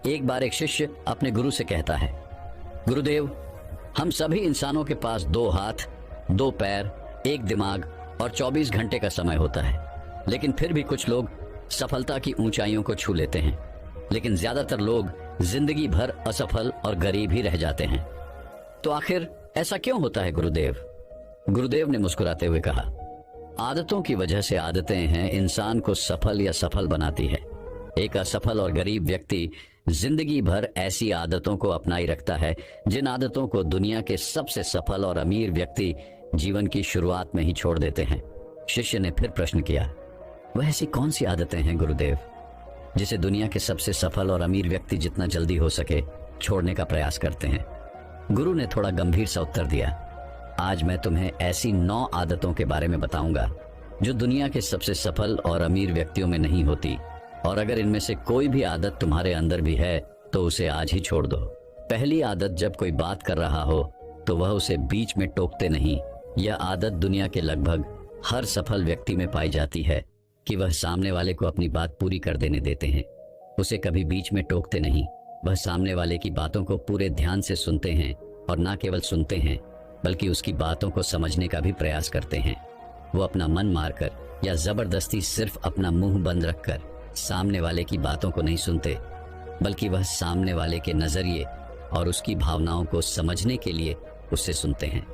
एक बार एक शिष्य अपने गुरु से कहता है, गुरुदेव, हम सभी इंसानों के पास 2 हाथ, 2 पैर, 1 दिमाग और 24 घंटे का समय होता है, लेकिन फिर भी कुछ लोग सफलता की ऊंचाइयों को छू लेते हैं, लेकिन ज्यादातर लोग जिंदगी भर असफल और गरीब ही रह जाते हैं। तो आखिर ऐसा क्यों होता है गुरुदेव? गुरुदेव ने मुस्कुराते हुए कहा, आदतों की वजह से आदतें हैं इंसान को सफल या सफल बनाती है। एक असफल और गरीब व्यक्ति जिंदगी भर ऐसी आदतों को अपनाई रखता है जिन आदतों को दुनिया के सबसे सफल और अमीर व्यक्ति जीवन की शुरुआत में ही छोड़ देते हैं। शिष्य ने फिर प्रश्न किया, वह ऐसी कौन सी आदतें हैं गुरुदेव जिसे दुनिया के सबसे सफल और अमीर व्यक्ति जितना जल्दी हो सके छोड़ने का प्रयास करते हैं? गुरु ने थोड़ा गंभीर सा उत्तर दिया, आज मैं तुम्हें ऐसी 9 आदतों के बारे में बताऊंगा जो दुनिया के सबसे सफल और अमीर व्यक्तियों में नहीं होती, और अगर इनमें से कोई भी आदत तुम्हारे अंदर भी है तो उसे आज ही छोड़ दो। पहली आदत, जब कोई बात कर रहा हो तो वह उसे बीच में टोकते नहीं। यह आदत दुनिया के लगभग हर सफल व्यक्ति में पाई जाती है कि वह सामने वाले को अपनी बात पूरी कर देने देते हैं, उसे कभी बीच में टोकते नहीं। वह सामने वाले की बातों को पूरे ध्यान से सुनते हैं, और ना केवल सुनते हैं बल्कि उसकी बातों को समझने का भी प्रयास करते हैं। वो अपना मन मारकर या जबरदस्ती सिर्फ अपना मुंह बंद रखकर सामने वाले की बातों को नहीं सुनते, बल्कि वह सामने वाले के नजरिए और उसकी भावनाओं को समझने के लिए उससे सुनते हैं।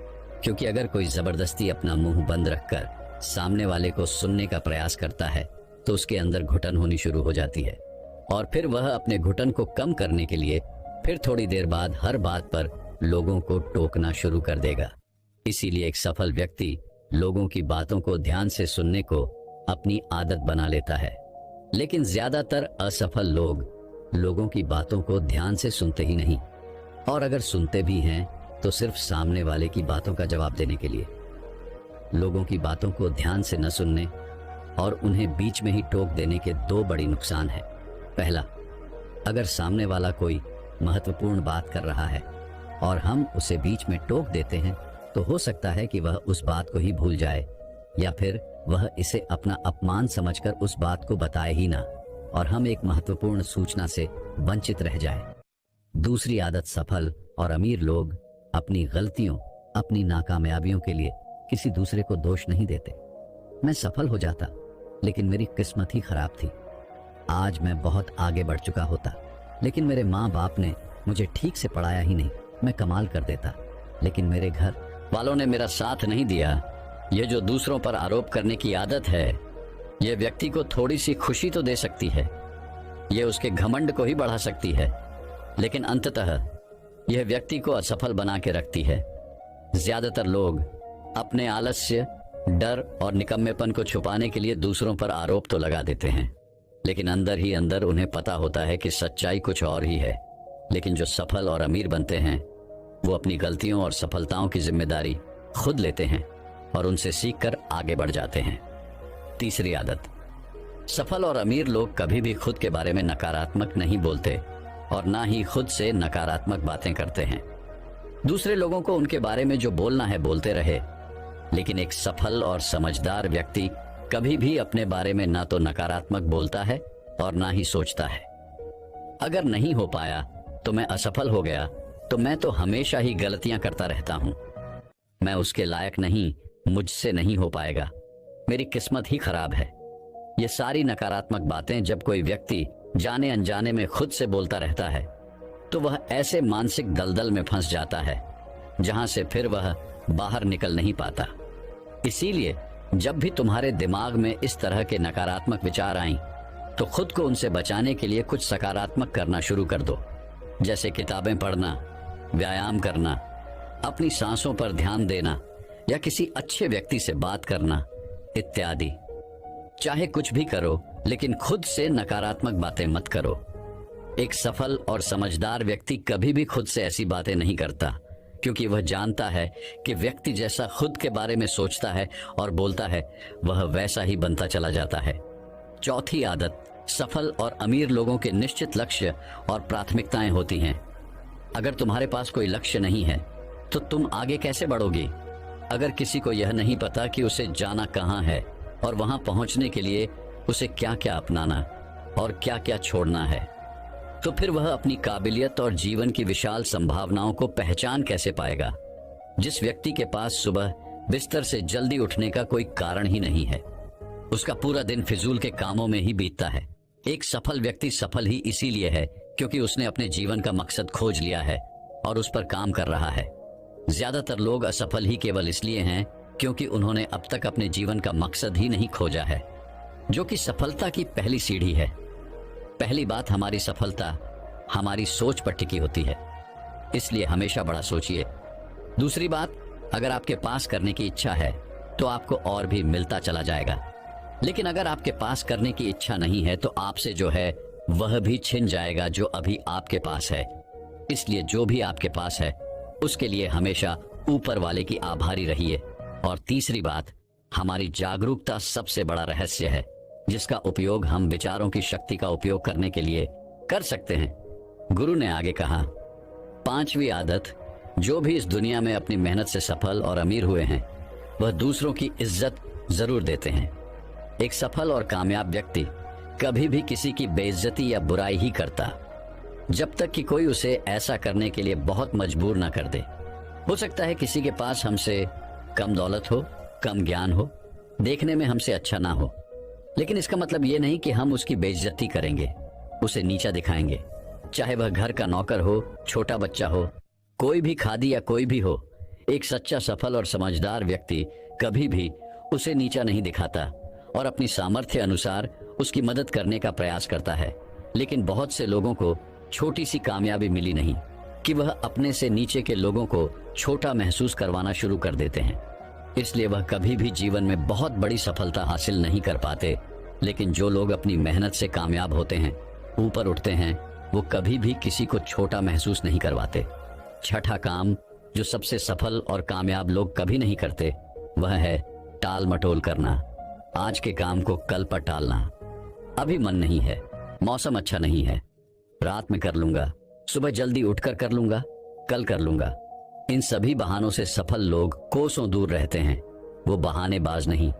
क्योंकि अगर कोई जबरदस्ती अपना मुंह बंद रखकर सामने वाले को सुनने का प्रयास करता है तो उसके अंदर घुटन होनी शुरू हो जाती है, और फिर वह अपने घुटन को कम करने के लिए फिर थोड़ी देर बाद हर बात पर लोगों को टोकना शुरू कर देगा। इसीलिए एक सफल व्यक्ति लोगों की बातों को ध्यान से सुनने को अपनी आदत बना लेता है, लेकिन ज्यादातर असफल लोग लोगों की बातों को ध्यान से सुनते ही नहीं, और अगर सुनते भी हैं तो सिर्फ सामने वाले की बातों का जवाब देने के लिए। लोगों की बातों को ध्यान से न सुनने और उन्हें बीच में ही टोक देने के 2 बड़ी नुकसान हैं। पहला, अगर सामने वाला कोई महत्वपूर्ण बात कर रहा है और हम उसे बीच में टोक देते हैं तो हो सकता है कि वह उस बात को ही भूल जाए, या फिर वह इसे अपना अपमान समझकर उस बात को बताए ही ना, और हम एक महत्वपूर्ण सूचना से वंचित रह जाए। दूसरी आदत, सफल और अमीर लोग अपनी गलतियों, अपनी नाकामयाबियों के लिए किसी दूसरे को दोष नहीं देते। मैं सफल हो जाता लेकिन मेरी किस्मत ही खराब थी। आज मैं बहुत आगे बढ़ चुका होता, लेकिन मेरे माँ बाप ने मुझे ठीक से पढ़ाया ही नहीं। मैं कमाल कर देता, लेकिन मेरे घर वालों ने मेरा साथ नहीं दिया। ये जो दूसरों पर आरोप करने की आदत है, ये व्यक्ति को थोड़ी सी खुशी तो दे सकती है, ये उसके घमंड को ही बढ़ा सकती है, लेकिन अंततः यह व्यक्ति को असफल बना के रखती है। ज्यादातर लोग अपने आलस्य, डर और निकम्मेपन को छुपाने के लिए दूसरों पर आरोप तो लगा देते हैं, लेकिन अंदर ही अंदर उन्हें पता होता है कि सच्चाई कुछ और ही है। लेकिन जो सफल और अमीर बनते हैं वो अपनी गलतियों और सफलताओं की जिम्मेदारी खुद लेते हैं और उनसे सीखकर आगे बढ़ जाते हैं। तीसरी आदत, सफल और अमीर लोग कभी भी खुद के बारे में नकारात्मक नहीं बोलते और ना ही खुद से नकारात्मक बातें करते हैं। दूसरे लोगों को उनके बारे में जो बोलना है बोलते रहे, लेकिन एक सफल और समझदार व्यक्ति कभी भी अपने बारे में ना तो नकारात्मक बोलता है और ना ही सोचता है। अगर नहीं हो पाया तो मैं असफल हो गया, तो मैं तो हमेशा ही गलतियां करता रहता हूं, मैं उसके लायक नहीं, मुझसे नहीं हो पाएगा, मेरी किस्मत ही खराब है। ये सारी नकारात्मक बातें जब कोई व्यक्ति जाने अनजाने में खुद से बोलता रहता है तो वह ऐसे मानसिक दलदल में फंस जाता है जहां से फिर वह बाहर निकल नहीं पाता। इसीलिए जब भी तुम्हारे दिमाग में इस तरह के नकारात्मक विचार आएं तो खुद को उनसे बचाने के लिए कुछ सकारात्मक करना शुरू कर दो, जैसे किताबें पढ़ना, व्यायाम करना, अपनी सांसों पर ध्यान देना या किसी अच्छे व्यक्ति से बात करना इत्यादि। चाहे कुछ भी करो, लेकिन खुद से नकारात्मक बातें मत करो। एक सफल और समझदार व्यक्ति कभी भी खुद से ऐसी बातें नहीं करता, क्योंकि वह जानता है कि व्यक्ति जैसा खुद के बारे में सोचता है और बोलता है वह वैसा ही बनता चला जाता है। चौथी आदत, सफल और अमीर लोगों के निश्चित लक्ष्य और प्राथमिकताएं होती हैं। अगर तुम्हारे पास कोई लक्ष्य नहीं है तो तुम आगे कैसे बढ़ोगे? अगर किसी को यह नहीं पता कि उसे जाना कहाँ है और वहां पहुंचने के लिए उसे क्या क्या अपनाना और क्या क्या छोड़ना है, तो फिर वह अपनी काबिलियत और जीवन की विशाल संभावनाओं को पहचान कैसे पाएगा? जिस व्यक्ति के पास सुबह बिस्तर से जल्दी उठने का कोई कारण ही नहीं है, उसका पूरा दिन फिजूल के कामों में ही बीतता है। एक सफल व्यक्ति सफल ही इसीलिए है क्योंकि उसने अपने जीवन का मकसद खोज लिया है और उस पर काम कर रहा है। ज्यादातर लोग असफल ही केवल इसलिए हैं क्योंकि उन्होंने अब तक अपने जीवन का मकसद ही नहीं खोजा है, जो कि सफलता की पहली सीढ़ी है। पहली बात, हमारी सफलता हमारी सोच पर टिकी होती है, इसलिए हमेशा बड़ा सोचिए। दूसरी बात, अगर आपके पास करने की इच्छा है तो आपको और भी मिलता चला जाएगा, लेकिन अगर आपके पास करने की इच्छा नहीं है तो आपसे जो है वह भी छिन जाएगा जो अभी आपके पास है। इसलिए जो भी आपके पास है उसके लिए हमेशा ऊपर वाले की आभारी रहिए। और तीसरी बात, हमारी जागरूकता सबसे बड़ा रहस्य है जिसका उपयोग हम विचारों की शक्ति का उपयोग करने के लिए कर सकते हैं। गुरु ने आगे कहा, 5वीं आदत, जो भी इस दुनिया में अपनी मेहनत से सफल और अमीर हुए हैं वह दूसरों की इज्जत जरूर देते हैं। एक सफल और कामयाब व्यक्ति कभी भी किसी की बेइज्जती या बुराई ही करता, जब तक कि कोई उसे ऐसा करने के लिए बहुत मजबूर ना कर दे। हो सकता है किसी के पास हमसे कम दौलत हो, कम ज्ञान हो, देखने में हमसे अच्छा ना हो, लेकिन इसका मतलब ये नहीं कि हम उसकी बेइज्जती करेंगे, उसे नीचा दिखाएंगे। चाहे वह घर का नौकर हो, छोटा बच्चा हो, कोई भी खादी या कोई भी हो, एक सच्चा सफल और समझदार व्यक्ति कभी भी उसे नीचा नहीं दिखाता और अपनी सामर्थ्य अनुसार उसकी मदद करने का प्रयास करता है। लेकिन बहुत से लोगों को छोटी सी कामयाबी मिली नहीं कि वह अपने से नीचे के लोगों को छोटा महसूस करवाना शुरू कर देते हैं, इसलिए वह कभी भी जीवन में बहुत बड़ी सफलता हासिल नहीं कर पाते। लेकिन जो लोग अपनी मेहनत से कामयाब होते हैं, ऊपर उठते हैं, वो कभी भी किसी को छोटा महसूस नहीं करवाते। छठा काम जो सबसे सफल और कामयाब लोग कभी नहीं करते वह है टाल मटोल करना। आज के काम को कल पर टालना। अभी मन नहीं है, मौसम अच्छा नहीं है, रात में कर लूंगा, सुबह जल्दी उठकर कर लूंगा, कल कर लूंगा। इन सभी बहानों से सफल लोग कोसों दूर रहते हैं। वो बहानेबाज नहीं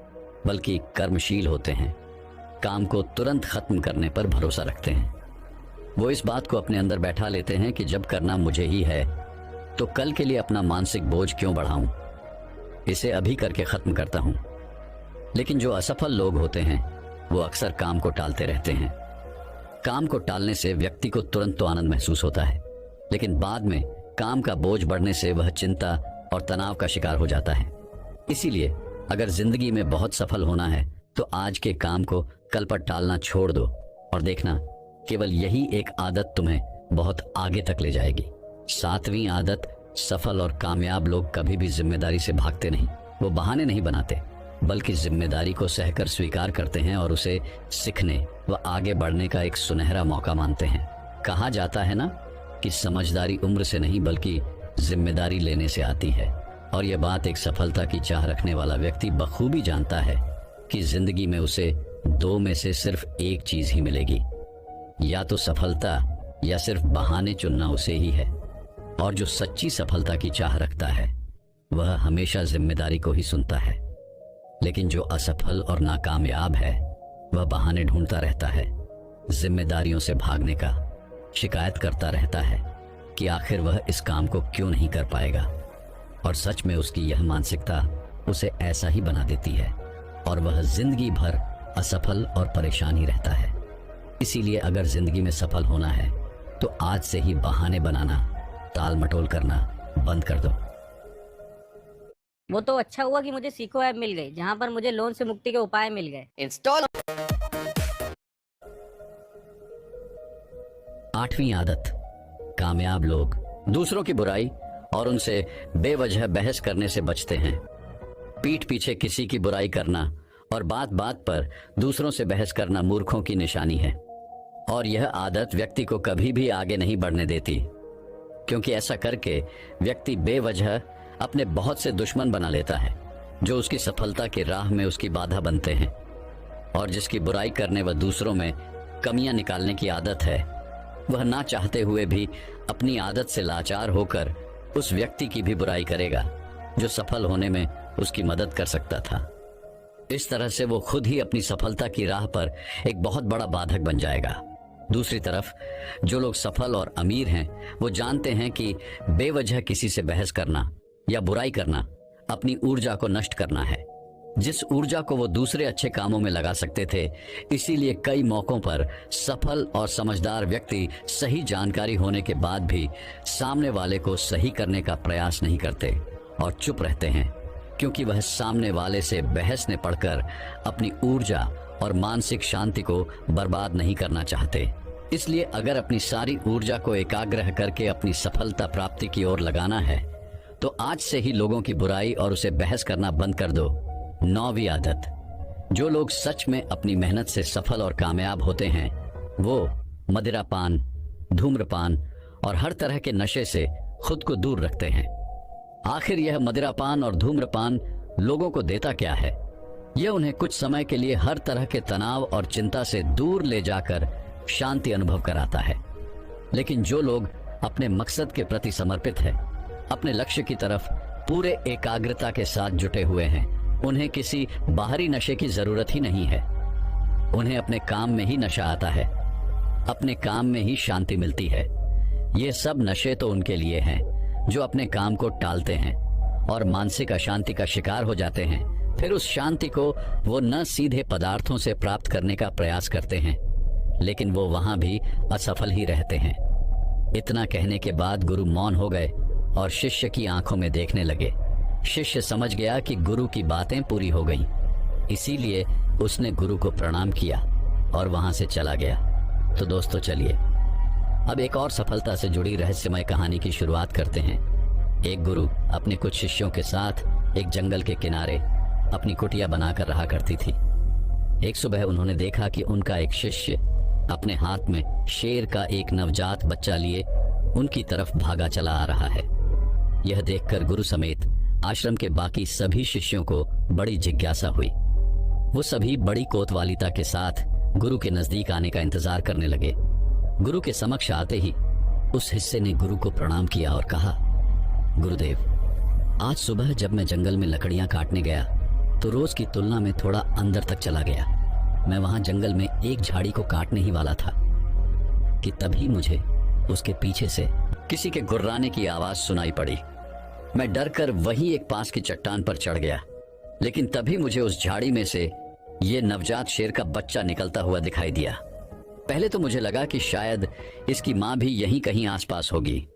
बल्कि कर्मशील होते हैं। काम को तुरंत खत्म करने पर भरोसा रखते हैं। वो इस बात को अपने अंदर बैठा लेते हैं कि जब करना मुझे ही है तो कल के लिए अपना मानसिक बोझ क्यों बढ़ाऊं, इसे अभी करके खत्म करता हूं। लेकिन जो असफल लोग होते हैं वो अक्सर काम को टालते रहते हैं। काम को टालने से व्यक्ति को तुरंत तो आनंद महसूस होता है, लेकिन बाद में काम का बोझ बढ़ने से वह चिंता और तनाव का शिकार हो जाता है। इसीलिए अगर जिंदगी में बहुत सफल होना है तो आज के काम को कल पर टालना छोड़ दो और देखना, केवल यही एक आदत तुम्हें बहुत आगे तक ले जाएगी। 7वीं आदत, सफल और कामयाब लोग कभी भी जिम्मेदारी से भागते नहीं। वो बहाने नहीं बनाते बल्कि जिम्मेदारी को सहकर स्वीकार करते हैं और उसे सीखने व आगे बढ़ने का एक सुनहरा मौका मानते हैं। कहा जाता है ना कि समझदारी उम्र से नहीं बल्कि जिम्मेदारी लेने से आती है। और यह बात एक सफलता की चाह रखने वाला व्यक्ति बखूबी जानता है कि जिंदगी में उसे 2 में से सिर्फ एक चीज ही मिलेगी, या तो सफलता या सिर्फ बहाने चुनना उसे ही है। और जो सच्ची सफलता की चाह रखता है वह हमेशा जिम्मेदारी को ही सुनता है। लेकिन जो असफल और नाकामयाब है वह बहाने ढूंढता रहता है, जिम्मेदारियों से भागने का, शिकायत करता रहता है कि आखिर वह इस काम को क्यों नहीं कर पाएगा। और सच में उसकी यह मानसिकता उसे ऐसा ही बना देती है और वह जिंदगी भर असफल और परेशान ही रहता है। इसीलिए अगर जिंदगी में सफल होना है तो आज से ही बहाने बनाना, टाल मटोल करना बंद कर दो। वो तो अच्छा हुआ कि मुझे सीखो ऐप मिल गई, जहाँ पर मुझे लोन से मुक्ति के उपाय मिल गए। इंस्टॉल। 8वीं आदत, कामयाब लोग दूसरों की बुराई और उनसे बेवजह बहस करने से बचते हैं। पीठ पीछे किसी की बुराई करना और बात बात पर दूसरों से बहस करना मूर्खों की निशानी है। और यह आदत व्यक्ति को कभी भी आगे नहीं बढ़ने देती, क्योंकि ऐसा करके व्यक्ति बेवजह अपने बहुत से दुश्मन बना लेता है जो उसकी सफलता की राह में उसकी बाधा बनते हैं। और जिसकी बुराई करने व दूसरों में कमियां निकालने की आदत है, वह ना चाहते हुए भी अपनी आदत से लाचार होकर उस व्यक्ति की भी बुराई करेगा जो सफल होने में उसकी मदद कर सकता था। इस तरह से वो खुद ही अपनी सफलता की राह पर एक बहुत बड़ा बाधक बन जाएगा। दूसरी तरफ जो लोग सफल और अमीर हैं वो जानते हैं कि बेवजह किसी से बहस करना या बुराई करना अपनी ऊर्जा को नष्ट करना है। जिस ऊर्जा को वो दूसरे अच्छे कामों में लगा सकते थे, इसीलिए कई मौकों पर सफल और समझदार व्यक्ति सही जानकारी होने के बाद भी सामने वाले को सही करने का प्रयास नहीं करते और चुप रहते हैं, क्योंकि वह सामने वाले से बहस में पड़कर अपनी ऊर्जा और मानसिक शांति को बर्बाद नहीं करना चाहते। इसलिए अगर अपनी सारी ऊर्जा को एकाग्र करके अपनी सफलता प्राप्ति की ओर लगाना है तो आज से ही लोगों की बुराई और उसे बहस करना बंद कर दो। 9वीं आदत, जो लोग सच में अपनी मेहनत से सफल और कामयाब होते हैं वो मदिरापान, धूम्रपान और हर तरह के नशे से खुद को दूर रखते हैं। आखिर यह मदिरापान और धूम्रपान लोगों को देता क्या है? यह उन्हें कुछ समय के लिए हर तरह के तनाव और चिंता से दूर ले जाकर शांति अनुभव कराता है। लेकिन जो लोग अपने मकसद के प्रति समर्पित है, अपने लक्ष्य की तरफ पूरे एकाग्रता के साथ जुटे हुए हैं, उन्हें किसी बाहरी नशे की जरूरत ही नहीं है। उन्हें अपने काम में ही नशा आता है, अपने काम में ही शांति मिलती है। ये सब नशे तो उनके लिए हैं जो अपने काम को टालते हैं और मानसिक अशांति का शिकार हो जाते हैं। फिर उस शांति को वो न सीधे पदार्थों से प्राप्त करने का प्रयास करते हैं, लेकिन वो वहां भी असफल ही रहते हैं। इतना कहने के बाद गुरु मौन हो गए और शिष्य की आंखों में देखने लगे। शिष्य समझ गया कि गुरु की बातें पूरी हो गईं, इसीलिए उसने गुरु को प्रणाम किया और वहां से चला गया। तो दोस्तों चलिए अब एक और सफलता से जुड़ी रहस्यमय कहानी की शुरुआत करते हैं। एक गुरु अपने कुछ शिष्यों के साथ एक जंगल के किनारे अपनी कुटिया बनाकर रहा करती थी। एक सुबह उन्होंने देखा कि उनका एक शिष्य अपने हाथ में शेर का एक नवजात बच्चा लिए उनकी तरफ भागा चला आ रहा है। यह देखकर गुरु समेत आश्रम के बाकी सभी शिष्यों को बड़ी जिज्ञासा हुई। वो सभी बड़ी कोतवालिता के साथ गुरु के नजदीक आने का इंतजार करने लगे। गुरु के समक्ष आते ही उस हिस्से ने गुरु को प्रणाम किया और कहा, गुरुदेव, आज सुबह जब मैं जंगल में लकड़ियां काटने गया तो रोज की तुलना में थोड़ा अंदर तक चला गया। मैं वहां जंगल में एक झाड़ी को काटने ही वाला था कि तभी मुझे उसके पीछे से किसी के गुर्राने की आवाज सुनाई पड़ी। मैं डर कर वहीं एक पास की चट्टान पर चढ़ गया, लेकिन तभी मुझे उस झाड़ी में से ये नवजात शेर का बच्चा निकलता हुआ दिखाई दिया। पहले तो मुझे लगा कि शायद इसकी मां भी यहीं कहीं आसपास होगी,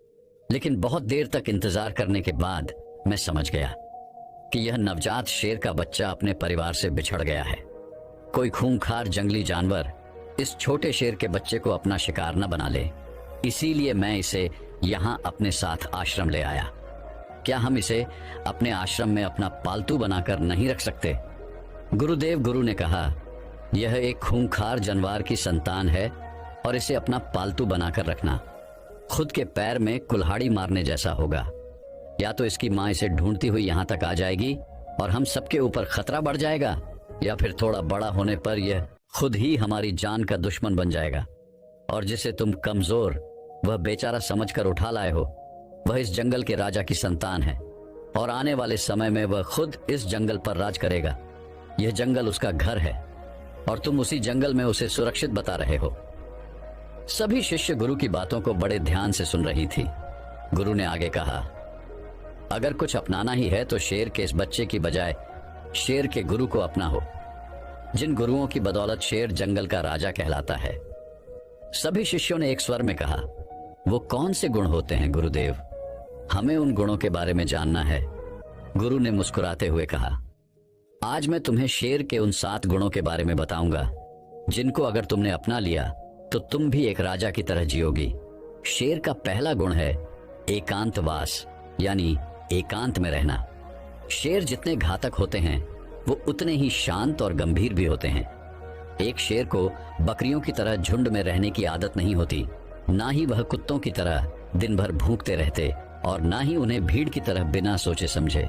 लेकिन बहुत देर तक इंतजार करने के बाद मैं समझ गया कि यह नवजात शेर का बच्चा अपने परिवार से बिछड़ गया है। कोई खूंखार जंगली जानवर इस छोटे शेर के बच्चे को अपना शिकार न बना ले, इसीलिए मैं इसे यहाँ अपने साथ आश्रम ले आया। क्या हम इसे अपने आश्रम में अपना पालतू बनाकर नहीं रख सकते? गुरु ने कहा, यह एक खूंखार जानवर की संतान है और इसे अपना पालतू बनाकर रखना खुद के पैर में कुल्हाड़ी मारने जैसा होगा। या तो इसकी माँ इसे ढूंढती हुई यहाँ तक आ जाएगी और हम सबके ऊपर खतरा बढ़ जाएगा, या फिर थोड़ा बड़ा होने पर यह खुद ही हमारी जान का दुश्मन बन जाएगा। और जिसे तुम कमजोर वह बेचारा समझकर उठा लाए हो, वह इस जंगल के राजा की संतान है और आने वाले समय में वह खुद इस जंगल पर राज करेगा। यह जंगल उसका घर है और तुम उसी जंगल में उसे सुरक्षित बता रहे हो। सभी शिष्य गुरु की बातों को बड़े ध्यान से सुन रही थी। गुरु ने आगे कहा, अगर कुछ अपनाना ही है तो शेर के इस बच्चे की बजाय शेर के गुरु को अपना हो, जिन गुरुओं की बदौलत शेर जंगल का राजा कहलाता है। सभी शिष्यों ने एक स्वर में कहा, वो कौन से गुण होते हैं गुरुदेव? हमें उन गुणों के बारे में जानना है। गुरु ने मुस्कुराते हुए कहा, आज मैं तुम्हें शेर के उन 7 गुणों के बारे में बताऊंगा, जिनको अगर तुमने अपना लिया तो तुम भी एक राजा की तरह जियोगी। शेर का पहला गुण है एकांतवास, यानी एकांत में रहना। शेर जितने घातक होते हैं वो उतने ही शांत और गंभीर भी होते हैं। एक शेर को बकरियों की तरह झुंड में रहने की आदत नहीं होती, ना ही वह कुत्तों की तरह दिन भर भूखते रहते और ना ही उन्हें भीड़ की तरह बिना सोचे समझे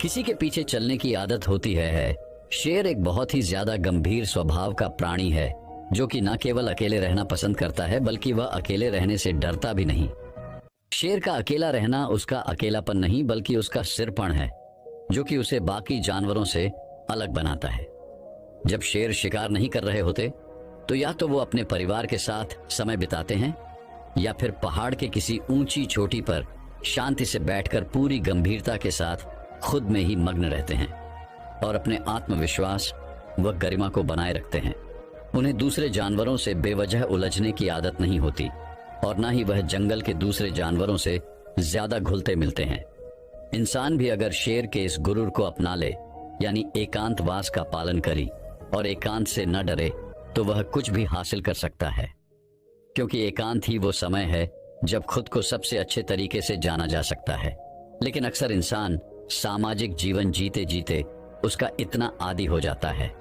किसी के पीछे चलने की आदत होती है। शेर एक बहुत ही ज्यादा गंभीर स्वभाव का प्राणी है, जो कि न केवल अकेले रहना पसंद करता है बल्कि वह अकेले रहने से डरता भी नहीं। शेर का अकेला रहना उसका अकेलापन नहीं बल्कि उसका सिरपण है, जो कि उसे बाकी जानवरों से अलग बनाता है। जब शेर शिकार नहीं कर रहे होते तो या तो वो अपने परिवार के साथ समय बिताते हैं या फिर पहाड़ के किसी ऊंची चोटी पर शांति से बैठकर पूरी गंभीरता के साथ खुद में ही मग्न रहते हैं और अपने आत्मविश्वास व गरिमा को बनाए रखते हैं। उन्हें दूसरे जानवरों से बेवजह उलझने की आदत नहीं होती और ना ही वह जंगल के दूसरे जानवरों से ज्यादा घुलते मिलते हैं। इंसान भी अगर शेर के इस गुरूर को अपना ले, यानी एकांतवास का पालन करी और एकांत से न डरे, तो वह कुछ भी हासिल कर सकता है, क्योंकि एकांत ही वो समय है जब खुद को सबसे अच्छे तरीके से जाना जा सकता है। लेकिन अक्सर इंसान सामाजिक जीवन जीते जीते उसका इतना आदी हो जाता है,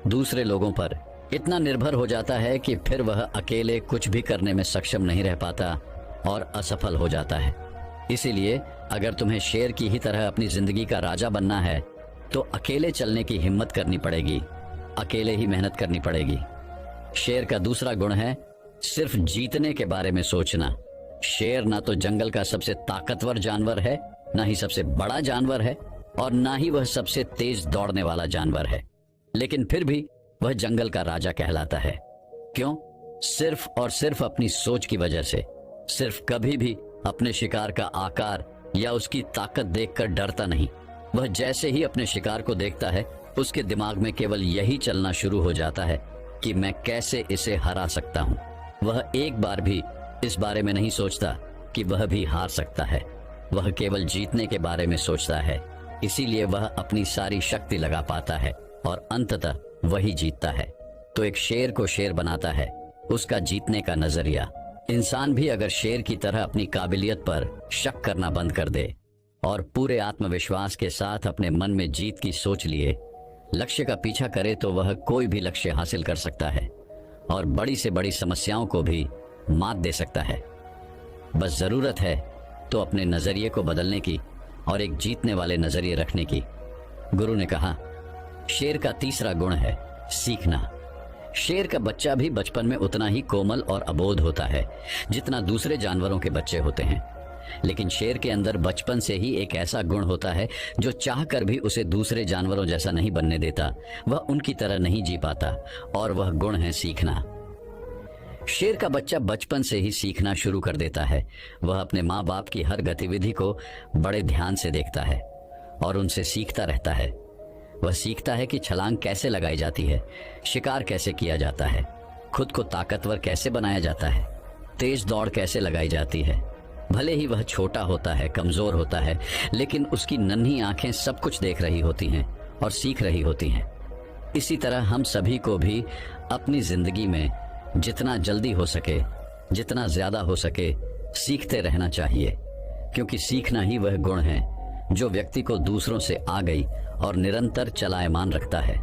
दूसरे लोगों पर इतना निर्भर हो जाता है कि फिर वह अकेले कुछ भी करने में सक्षम नहीं रह पाता और असफल हो जाता है। इसीलिए अगर तुम्हें शेर की ही तरह अपनी जिंदगी का राजा बनना है तो अकेले चलने की हिम्मत करनी पड़ेगी, अकेले ही मेहनत करनी पड़ेगी। शेर का दूसरा गुण है सिर्फ जीतने के बारे में सोचना। शेर ना तो जंगल का सबसे ताकतवर जानवर है, ना ही सबसे बड़ा जानवर है और ना ही वह सबसे तेज दौड़ने वाला जानवर है, लेकिन फिर भी वह जंगल का राजा कहलाता है। क्यों? सिर्फ और सिर्फ अपनी सोच की वजह से। सिर्फ कभी भी अपने शिकार का आकार या उसकी ताकत देखकर डरता नहीं। वह जैसे ही अपने शिकार को देखता है, उसके दिमाग में केवल यही चलना शुरू हो जाता है कि मैं कैसे इसे हरा सकता हूँ। वह एक बार भी इस बारे में नहीं सोचता कि वह भी हार सकता है। वह केवल जीतने के बारे में सोचता है। इसीलिए वह अपनी सारी शक्ति लगा पाता है और अंततः वही जीतता है। तो एक शेर को शेर बनाता है उसका जीतने का नजरिया। इंसान भी अगर शेर की तरह अपनी काबिलियत पर शक करना बंद कर दे और पूरे आत्मविश्वास के साथ अपने मन में जीत की सोच लिए लक्ष्य का पीछा करे, तो वह कोई भी लक्ष्य हासिल कर सकता है और बड़ी से बड़ी समस्याओं को भी मात दे सकता है। बस जरूरत है तो अपने नजरिए को बदलने की और एक जीतने वाले नजरिए रखने की। गुरु ने कहा, शेर का तीसरा गुण है सीखना। शेर का बच्चा भी बचपन में उतना ही कोमल और अबोध होता है जितना दूसरे जानवरों के बच्चे होते हैं, लेकिन शेर के अंदर बचपन से ही एक ऐसा गुण होता है जो चाहकर भी उसे दूसरे जानवरों जैसा नहीं बनने देता। वह उनकी तरह नहीं जी पाता और वह गुण है सीखना। शेर का बच्चा बचपन से ही सीखना शुरू कर देता है। वह अपने माँ बाप की हर गतिविधि को बड़े ध्यान से देखता है और उनसे सीखता रहता है। वह सीखता है कि छलांग कैसे लगाई जाती है, शिकार कैसे किया जाता है, खुद को ताकतवर कैसे बनाया जाता है, तेज दौड़ कैसे लगाई जाती है। भले ही वह छोटा होता है, कमजोर होता है, लेकिन उसकी नन्ही आंखें सब कुछ देख रही होती हैं और सीख रही होती हैं। इसी तरह हम सभी को भी अपनी जिंदगी में जितना जल्दी हो सके, जितना ज्यादा हो सके, सीखते रहना चाहिए, क्योंकि सीखना ही वह गुण है जो व्यक्ति को दूसरों से आगे और निरंतर चलायमान रखता है।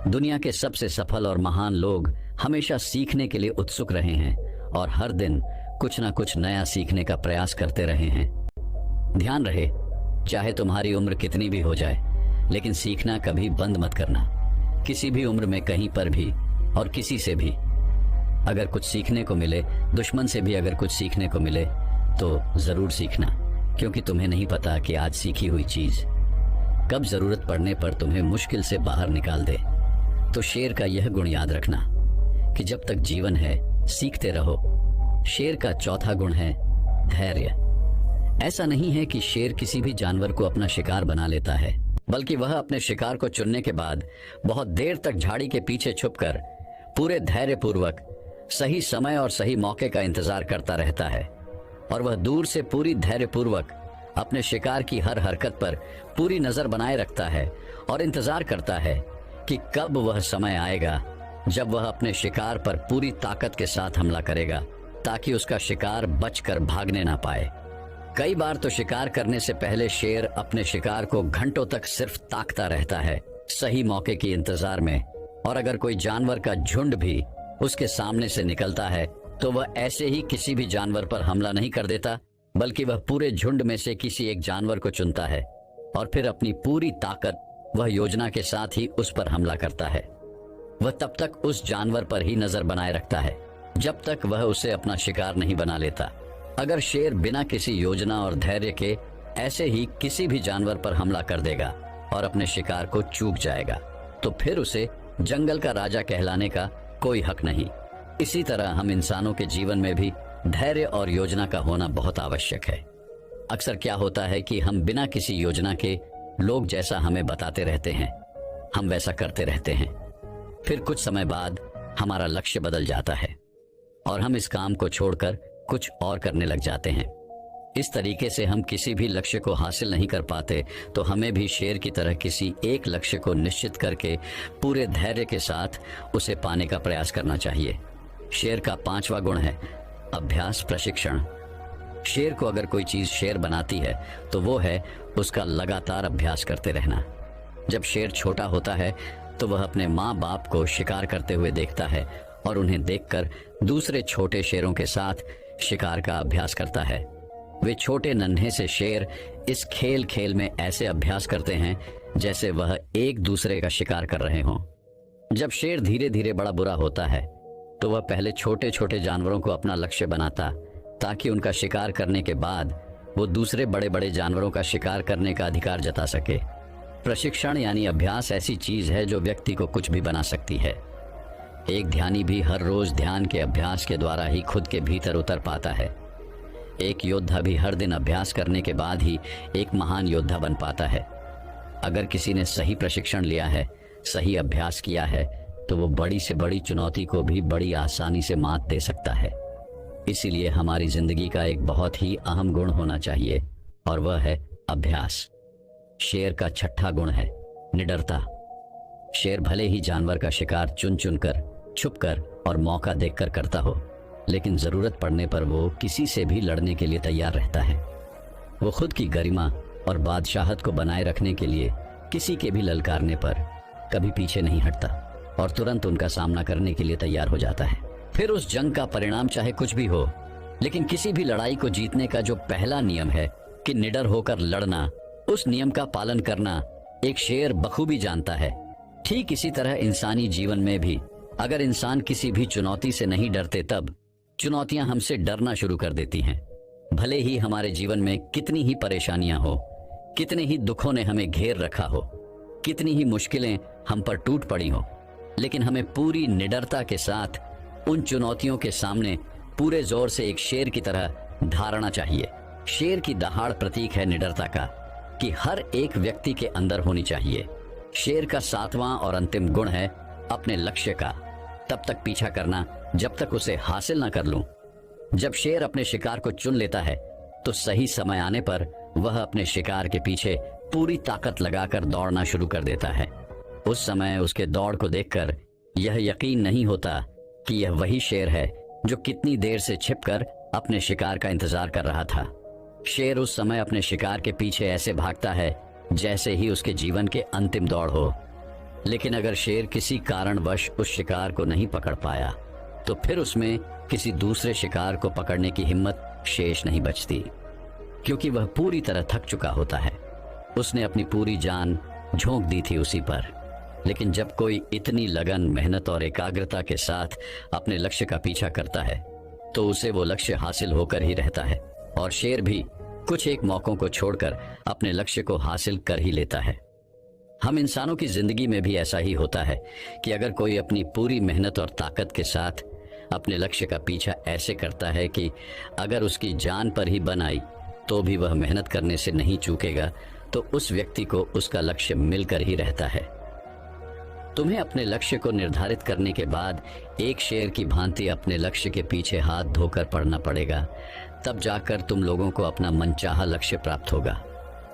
दुनिया के सबसे सफल और महान लोग हमेशा सीखने के लिए उत्सुक रहे हैं और हर दिन कुछ ना कुछ नया सीखने का प्रयास करते रहे हैं। ध्यान रहे, चाहे तुम्हारी उम्र कितनी भी हो जाए, लेकिन सीखना कभी बंद मत करना। किसी भी उम्र में, कहीं पर भी और किसी से भी अगर कुछ सीखने को मिले, दुश्मन से भी अगर कुछ सीखने को मिले, तो जरूर सीखना, क्योंकि तुम्हें नहीं पता कि आज सीखी हुई चीज कब जरूरत पड़ने पर तुम्हें मुश्किल से बाहर निकाल दे। तो शेर का यह गुण याद रखना कि जब तक जीवन है सीखते रहो। शेर का चौथा गुण है धैर्य। ऐसा नहीं है कि शेर किसी भी जानवर को अपना शिकार बना लेता है, बल्कि वह अपने शिकार को चुनने के बाद बहुत देर तक झाड़ी के पीछे छुपकर पूरे धैर्यपूर्वक सही समय और सही मौके का इंतजार करता रहता है। और वह दूर से पूरी धैर्यपूर्वक अपने शिकार की हर हरकत पर पूरी नजर बनाए रखता है और इंतजार करता है कि कब वह समय आएगा जब वह अपने शिकार पर पूरी ताकत के साथ हमला करेगा, ताकि उसका शिकार बचकर भागने ना पाए। कई बार तो शिकार करने से पहले शेर अपने शिकार को घंटों तक सिर्फ ताकता रहता है, सही मौके की इंतजार में। और अगर कोई जानवर का झुंड भी उसके सामने से निकलता है तो वह ऐसे ही किसी भी जानवर पर हमला नहीं कर देता, बल्कि वह पूरे झुंड में से किसी एक जानवर को चुनता है और फिर अपनी पूरी ताकत वह योजना के साथ ही उस पर हमला करता है। वह तब तक उस जानवर पर ही नजर बनाए रखता है जब तक वह उसे अपना शिकार नहीं बना लेता। अगर शेर बिना किसी योजना और धैर्य के ऐसे ही किसी भी जानवर पर हमला कर देगा और अपने शिकार को चूक जाएगा, तो फिर उसे जंगल का राजा कहलाने का कोई हक नहीं। इसी तरह हम इंसानों के जीवन में भी धैर्य और योजना का होना बहुत आवश्यक है। अक्सर क्या होता है कि हम बिना किसी योजना के लोग जैसा हमें बताते रहते हैं, हम वैसा करते रहते हैं। फिर कुछ समय बाद हमारा लक्ष्य बदल जाता है और हम इस काम को छोड़कर कुछ और करने लग जाते हैं। इस तरीके से हम किसी भी लक्ष्य को हासिल नहीं कर पाते। तो हमें भी शेर की तरह किसी एक लक्ष्य को निश्चित करके पूरे धैर्य के साथ उसे पाने का प्रयास करना चाहिए। शेर का 5वां गुण है अभ्यास प्रशिक्षण। शेर को अगर कोई चीज शेर बनाती है तो वो है उसका लगातार अभ्यास करते रहना। जब शेर छोटा होता है तो वह अपने माँ बाप को शिकार करते हुए देखता है और उन्हें देखकर दूसरे छोटे शेरों के साथ शिकार का अभ्यास करता है। वे छोटे नन्हे से शेर इस खेल खेल में ऐसे अभ्यास करते हैं जैसे वह एक दूसरे का शिकार कर रहे हों। जब शेर धीरे धीरे बड़ा बुरा होता है तो वह पहले छोटे छोटे जानवरों को अपना लक्ष्य बनाता ताकि उनका शिकार करने के बाद वो दूसरे बड़े बड़े जानवरों का शिकार करने का अधिकार जता सके। प्रशिक्षण यानी अभ्यास ऐसी चीज है जो व्यक्ति को कुछ भी बना सकती है। एक ध्यानी भी हर रोज ध्यान के अभ्यास के द्वारा ही खुद के भीतर उतर पाता है। एक योद्धा भी हर दिन अभ्यास करने के बाद ही एक महान योद्धा बन पाता है। अगर किसी ने सही प्रशिक्षण लिया है, सही अभ्यास किया है, तो वो बड़ी से बड़ी चुनौती को भी बड़ी आसानी से मात दे सकता है। इसीलिए हमारी जिंदगी का एक बहुत ही अहम गुण होना चाहिए और वह है अभ्यास। शेर का 6वां गुण है निडरता। शेर भले ही जानवर का शिकार चुन चुन कर, छुप कर और मौका देखकर करता हो, लेकिन जरूरत पड़ने पर वो किसी से भी लड़ने के लिए तैयार रहता है। वो खुद की गरिमा और बादशाहत को बनाए रखने के लिए किसी के भी ललकारने पर कभी पीछे नहीं हटता और तुरंत उनका सामना करने के लिए तैयार हो जाता है। फिर उस जंग का परिणाम चाहे कुछ भी हो, लेकिन किसी भी लड़ाई को जीतने का जो पहला नियम है कि निडर होकर लड़ना, उस नियम का पालन करना एक शेर बखूबी जानता है। ठीक इसी तरह इंसानी जीवन में भी अगर इंसान किसी भी चुनौती से नहीं डरते तब चुनौतियां हमसे डरना शुरू कर देती हैं। भले ही हमारे जीवन में कितनी ही परेशानियां हो, कितने ही दुखों ने हमें घेर रखा हो, कितनी ही मुश्किलें हम पर टूट पड़ी हो, लेकिन हमें पूरी निडरता के साथ उन चुनौतियों के सामने पूरे जोर से एक शेर की तरह धारना चाहिए। शेर की दहाड़ प्रतीक है निडरता का कि हर एक व्यक्ति के अंदर होनी चाहिए। शेर का 7वां और अंतिम गुण है अपने लक्ष्य का तब तक पीछा करना जब तक उसे हासिल ना कर लूं। जब शेर अपने शिकार को चुन लेता है तो सही समय आने पर वह अपने शिकार के पीछे पूरी ताकत लगाकर दौड़ना शुरू कर देता है। उस समय उसके दौड़ को देखकर यह यकीन नहीं होता कि यह वही शेर है जो कितनी देर से छिपकर अपने शिकार का इंतजार कर रहा था। शेर उस समय अपने शिकार के पीछे ऐसे भागता है जैसे ही उसके जीवन के अंतिम दौड़ हो। लेकिन अगर शेर किसी कारणवश उस शिकार को नहीं पकड़ पाया तो फिर उसमें किसी दूसरे शिकार को पकड़ने की हिम्मत शेष नहीं बचती, क्योंकि वह पूरी तरह थक चुका होता है। उसने अपनी पूरी जान झोंक दी थी उसी पर। लेकिन जब कोई इतनी लगन, मेहनत और एकाग्रता के साथ अपने लक्ष्य का पीछा करता है तो उसे वो लक्ष्य हासिल होकर ही रहता है। और शेर भी कुछ एक मौकों को छोड़कर अपने लक्ष्य को हासिल कर ही लेता है। हम इंसानों की जिंदगी में भी ऐसा ही होता है कि अगर कोई अपनी पूरी मेहनत और ताकत के साथ अपने लक्ष्य का पीछा ऐसे करता है कि अगर उसकी जान पर ही बन आई तो भी वह मेहनत करने से नहीं चूकेगा, तो उस व्यक्ति को उसका लक्ष्य मिलकर ही रहता है। तुम्हें अपने लक्ष्य को निर्धारित करने के बाद एक शेर की भांति अपने लक्ष्य के पीछे हाथ धोकर पड़ना पड़ेगा, तब जाकर तुम लोगों को अपना मनचाहा लक्ष्य प्राप्त होगा।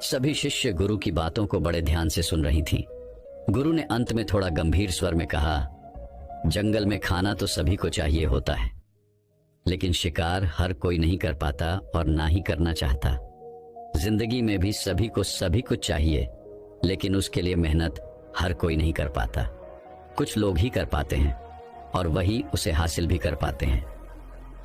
सभी शिष्य गुरु की बातों को बड़े ध्यान से सुन रही थीं। गुरु ने अंत में थोड़ा गंभीर स्वर में कहा, जंगल में खाना तो सभी को चाहिए होता है, लेकिन शिकार हर कोई नहीं कर पाता और ना ही करना चाहता। जिंदगी में भी सभी को सभी कुछ चाहिए, लेकिन उसके लिए मेहनत हर कोई नहीं कर पाता। कुछ लोग ही कर पाते हैं और वही उसे हासिल भी कर पाते हैं।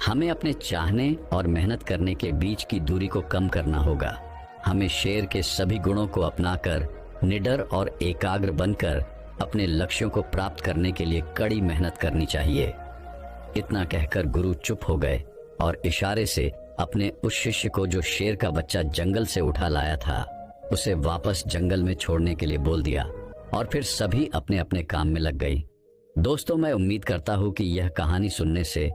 हमें अपने चाहने और मेहनत करने के बीच की दूरी को कम करना होगा। हमें शेर के सभी गुणों को अपनाकर निडर और एकाग्र बनकर अपने लक्ष्यों को प्राप्त करने के लिए कड़ी मेहनत करनी चाहिए। इतना कहकर गुरु चुप हो गए और इशारे से अपने उस शिष्य को जो शेर का बच्चा जंगल से उठा लाया था उसे वापस जंगल में छोड़ने के लिए बोल दिया और फिर सभी अपने अपने काम में लग गई। दोस्तों, मैं उम्मीद करता हूँ कि यह कहानी सुनने से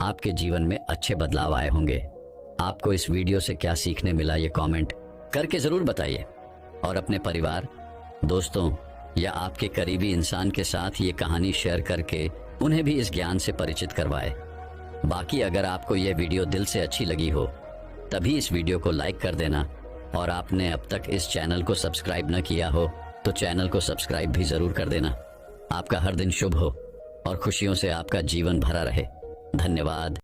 आपके जीवन में अच्छे बदलाव आए होंगे। आपको इस वीडियो से क्या सीखने मिला, ये कमेंट करके ज़रूर बताइए और अपने परिवार, दोस्तों या आपके करीबी इंसान के साथ ये कहानी शेयर करके उन्हें भी इस ज्ञान से परिचित करवाए। बाकी अगर आपको यह वीडियो दिल से अच्छी लगी हो तभी इस वीडियो को लाइक कर देना, और आपने अब तक इस चैनल को सब्सक्राइब न किया हो तो चैनल को सब्सक्राइब भी ज़रूर कर देना। आपका हर दिन शुभ हो और खुशियों से आपका जीवन भरा रहे। धन्यवाद।